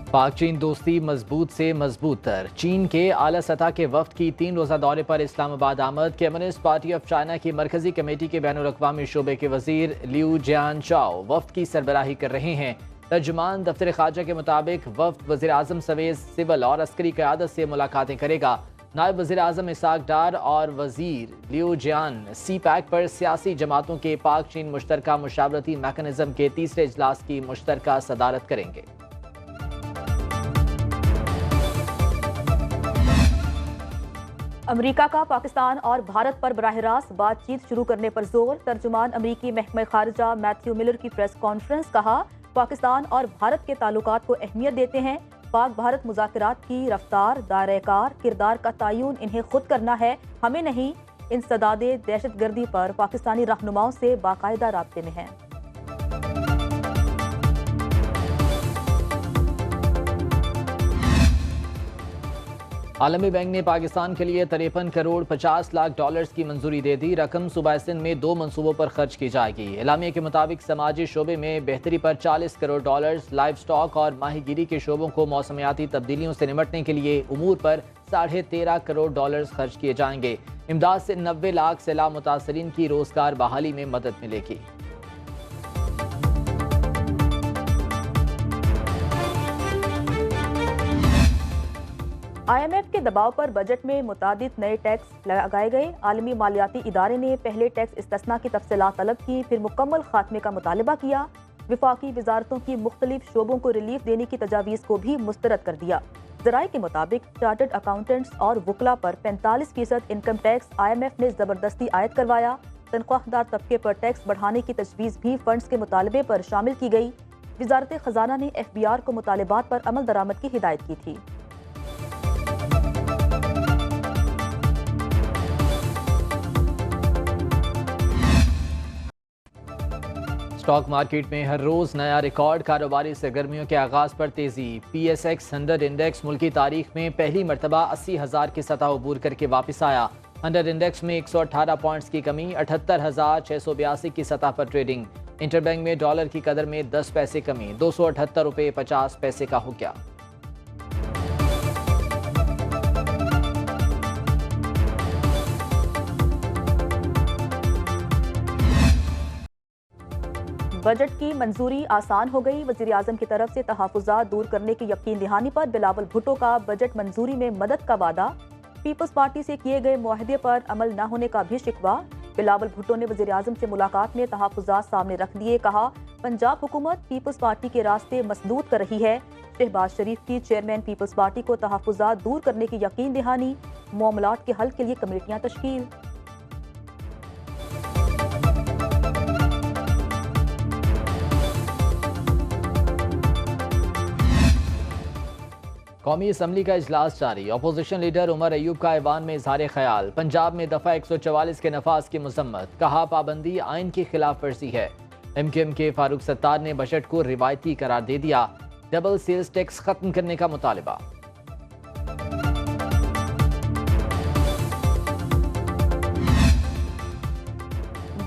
पाक चीन दोस्ती मजबूत से मजबूत तर। चीन के आला सतह के वफ्द की 3 रोज़ा दौरे पर इस्लामाबाद आमद। कम्युनिस्ट पार्टी ऑफ चाइना की मरकजी कमेटी के बैनुल-अक़वामी शोबे के वजीर लिऊ जियानचाओ वफ्द की सरबराही कर रहे हैं। तर्जुमान दफ्तर खारजा के मुताबिक वफ्द वज़ीर आज़म समेत सिविल और अस्करी क़यादत से मुलाकातें करेगा। नायब वज़ीर आज़म इसाक डार और वज़ीर लिऊ जियान सी पैक पर सियासी जमातों के पाक चीन मुश्तरका मुशावरती मैकेनिज़्म के तीसरे इजलास की मुश्तरका सदारत करेंगे। अमेरिका का पाकिस्तान और भारत पर बराह रास्त बातचीत शुरू करने पर जोर। तर्जुमान अमेरिकी महकमा खारजा मैथ्यू मिलर की प्रेस कॉन्फ्रेंस। कहा, पाकिस्तान और भारत के ताल्लुकात को अहमियत देते हैं। पाक भारत मुज़ाकरात की रफ्तार, दायरा-ए-कार, किरदार का तयन इन्हें खुद करना है, हमें नहीं। इंसदादे दहशतगर्दी पर पाकिस्तानी रहनुमाओं से बाकायदा राब्ते में हैं। आलमी बैंक ने पाकिस्तान के लिए 53 करोड़ 50 लाख डॉलर्स की मंजूरी दे दी। रकम सूबा सिंध में 2 मंसूबों पर खर्च की जाएगी। एलामिया के मुताबिक समाजी शोबे में बेहतरी पर 40 करोड़ डॉलर्स, लाइव स्टॉक और माहीगीरी के शोबों को मौसमियाती तब्दीलियों से निमटने के लिए उमूर पर 13.5 करोड़ डॉलर्स खर्च किए जाएंगे। इमदाद से 90 लाख सैलाब मुतासरीन की रोजगार बहाली में मदद मिलेगी। IMF के दबाव पर बजट में मुतादिद नए टैक्स लगाए गए। आलमी मालियाती इदारे ने पहले टैक्स इस्तिस्ना की तफसीलात तलब की, फिर मुकम्मल खात्मे का मुतालबा किया। विफाकी वजारतों की मुख्तलिफ शोबों को रिलीफ देने की तजावीज़ को भी मुस्तरद कर दिया। ज़राए के मुताबिक चार्टर्ड अकाउंटेंट्स और वकला पर 45% इनकम टैक्स IMF ने ज़बरदस्ती आयद करवाया। तनख्वाहदार तबके पर टैक्स बढ़ाने की तजवीज़ भी फंड्स के मुतालबे पर शामिल की गई। वजारत खजाना ने FBR को मुतालबात पर अमल दरामद की हिदायत की थी। स्टॉक मार्केट में हर रोज नया रिकॉर्ड। कारोबारी सरगर्मियों के आगाज पर तेजी। PSX 100 इंडेक्स मुल्की तारीख में पहली मरतबा 80,000 की सतह अबूर करके वापस आया। 100 इंडेक्स में 118 पॉइंट्स की कमी, 78,682 की सतह पर ट्रेडिंग। इंटरबैंक में डॉलर की कदर में 10 पैसे कमी, 278 रुपये 50 पैसे का हो गया। बजट की मंजूरी आसान हो गई। वज़ीर आज़म की तरफ से तहफ़्फ़ुज़ात दूर करने की यकीन दहानी पर बिलावल भुट्टो का बजट मंजूरी में मदद का वादा। पीपल्स पार्टी से किए गए मुआहदे पर अमल न होने का भी शिकवा। बिलावल भुट्टो ने वज़ीर आज़म से मुलाकात में तहफ़्फ़ुज़ात सामने रख दिए। कहा, पंजाब हुकूमत पीपल्स पार्टी के रास्ते मसदूद कर रही है। शहबाज शरीफ की चेयरमैन पीपल्स पार्टी को तहफ़्फ़ुज़ात दूर करने की यकीन दहानी। मामलात के हल के लिए कमेटियाँ तश्कील। कौमी असम्बली का इजलास जारी। अपोजिशन लीडर उमर अयूब का ऐवान में इजहार ख्याल। पंजाब में दफा 144 के नफाज की मजम्मत। कहा, पाबंदी आइन की खिलाफ वर्जी है। MKM के फारूक सत्तार ने बजट को रिवायती करार दे दिया। डबल सेल्स टैक्स खत्म करने का मुतालबा।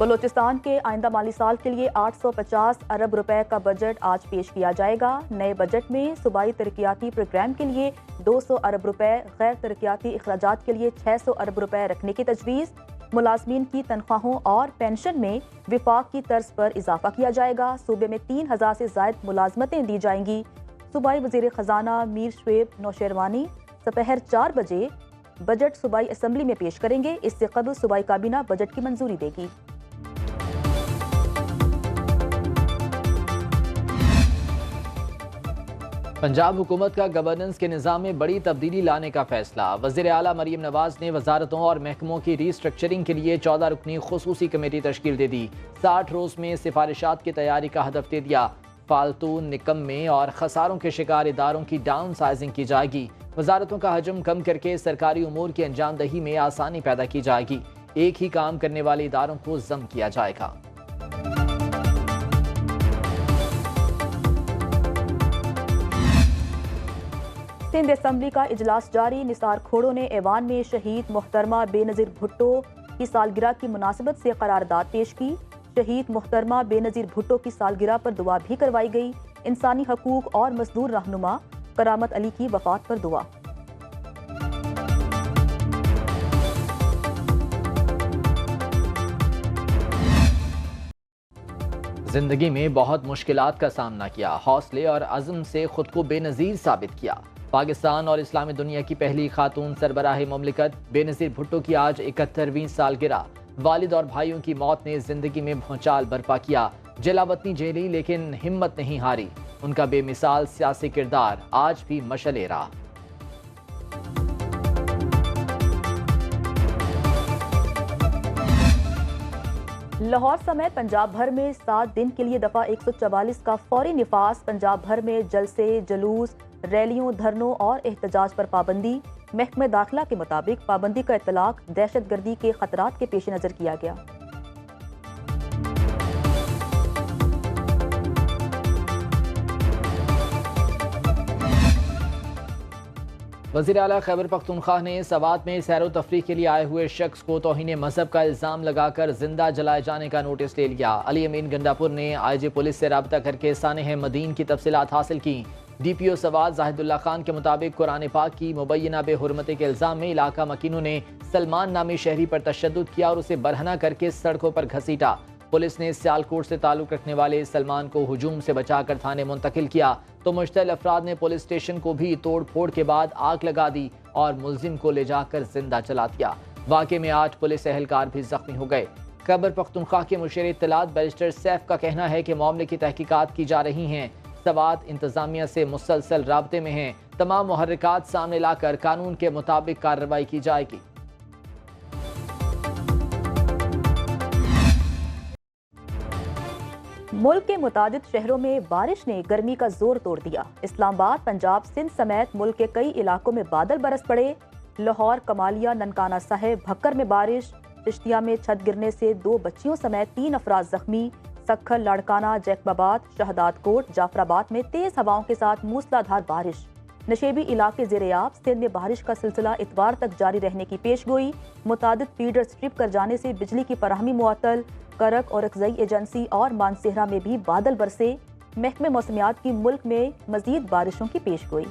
बलोचिस्तान के आइंदा माली साल के लिए 850 अरब रुपए का बजट आज पेश किया जाएगा। नए बजट में सूबाई तरक्याती प्रोग्राम के लिए 200 अरब रुपए, गैर तरक्याती अखराजात के लिए 600 अरब रुपए रखने की तजवीज़। मुलाजमीन की तनख्वाहों और पेंशन में विफाक की तर्ज पर इजाफा किया जाएगा। सूबे में 3000 से ज़ायद मुलाजमतें दी जाएंगी। सूबाई वज़ीर ख़जाना मीर शुएब नौशेरवानी दोपहर 4 बजे बजट सूबाई असम्बली में पेश करेंगे। इससे कबल सूबाई काबीना बजट की मंजूरी देगी। पंजाब हुकूमत का गवर्नेंस के निज़ाम में बड़ी तब्दीली लाने का फैसला। वज़ीर आला मरीम नवाज ने वजारतों और महकमों की रीस्ट्रक्चरिंग के लिए 14 रुकनी खुसूसी कमेटी तश्कील दे दी। 60 रोज में सिफारिशात की तैयारी का हदफ दे दिया। फालतू, निकम्मे और खसारों के शिकार इदारों की डाउन साइजिंग की जाएगी। वजारतों का हजम कम करके सरकारी उमूर की अंजामदही में आसानी पैदा की जाएगी। एक ही काम करने वाले इदारों को जम किया जाएगा। सिंध असम्बली का इजलास जारी। निसार खोड़ो ने ऐवान में शहीद मोहतरमा बेनज़ीर भुट्टो की सालगिरह की मुनासिबत से करारदाद पेश की। शहीद मोहतरमा बेनज़ीर भुट्टो की सालगिरह पर दुआ भी करवाई गई। इंसानी हकूक और मजदूर रहनुमा करामत अली की वफात पर दुआ। जिंदगी में बहुत मुश्किलात का सामना किया, हौसले और अज़्म से खुद को बेनज़ीर साबित किया। पाकिस्तान और इस्लामी दुनिया की पहली खातून सरबराह मुमलिकत बेनज़ीर भुट्टो की आज 71वीं सालगिरह। वालिद और भाइयों की मौत ने जिंदगी में भूचाल बर्पा किया। जलावतनी झेली लेकिन हिम्मत नहीं हारी। उनका बेमिसाल सियासी किरदार आज भी मशले रहा। लाहौर समेत पंजाब भर में 7 दिन के लिए दफा 144 का फौरी निफाज। पंजाब भर में जलसे, जुलूस, रैलियों, धरनों और एहतजाज पर पाबंदी। महकमे दाखिला के मुताबिक पाबंदी का इतलाक दहशतगर्दी के खतरात के पेश नजर किया गया। वज़ीर आला खैबर पख्तूनख्वा ने सवात में सैर व तफरीह के लिए आए हुए शख्स को तौहीन मजहब का इल्ज़ाम लगाकर जिंदा जलाए जाने का नोटिस ले लिया। अली अमीन गंडापुर ने IG पुलिस से रब्ता करके सानेह मदीन की तफसीलात हासिल की। DPO सवात जाहिदुल्ला खान के मुताबिक कुरान पाक की मुबैना बेहुरमती के इल्ज़ाम में इलाका मकीनों ने सलमान नामी शहरी पर तशद्दुद किया और उसे बरहना करके सड़कों पर घसीटा। पुलिस ने सियालकोट से ताल्लुक रखने वाले सलमान को हुजूम से बचाकर थाने मुंतकिल किया तो मुश्तल अफराद ने पुलिस स्टेशन को भी तोड़ फोड़ के बाद आग लगा दी और मुलजिम को ले जाकर जिंदा जला दिया। वाक़े में 8 पुलिस एहलकार भी जख्मी हो गए। खैबर पख्तूनख्वा के मुशीर इत्तलात बैरिस्टर सैफ का कहना है कि मामले की तहकीकात की जा रही हैं। सवात इंतजामिया से मुसलसल राब्ते में हैं। तमाम मुहर्रिकात सामने लाकर कानून के मुताबिक कार्रवाई की जाएगी। मुल्क के मुतादिद शहरों में बारिश ने गर्मी का जोर तोड़ दिया। इस्लामाबाद, पंजाब, सिंध समेत मुल्क के कई इलाकों में बादल बरस पड़े। लाहौर, कमालिया, ननकाना साहिब, भक्कर में बारिश। चिश्तिया में छत गिरने से 2 बच्चियों समेत 3 अफराद जख्मी। सक्खर, लाड़काना, जैकबाबाद, शहदादकोट, जाफराबाद में तेज हवाओं के साथ मूसलाधार बारिश। नशेबी इलाके ज़ेर-ए-आब। सिंध में बारिश का सिलसिला इतवार तक जारी रहने की पेशगोई। मुतादिद फीडर स्ट्रिप कर जाने से बिजली की फराहमी मुअत्तल। करक और अक्ज़ई एजेंसी और मानसेहरा में भी बादल बरसे। महकमे मौसमियात की मुल्क में मजीद बारिशों की पेशगोई।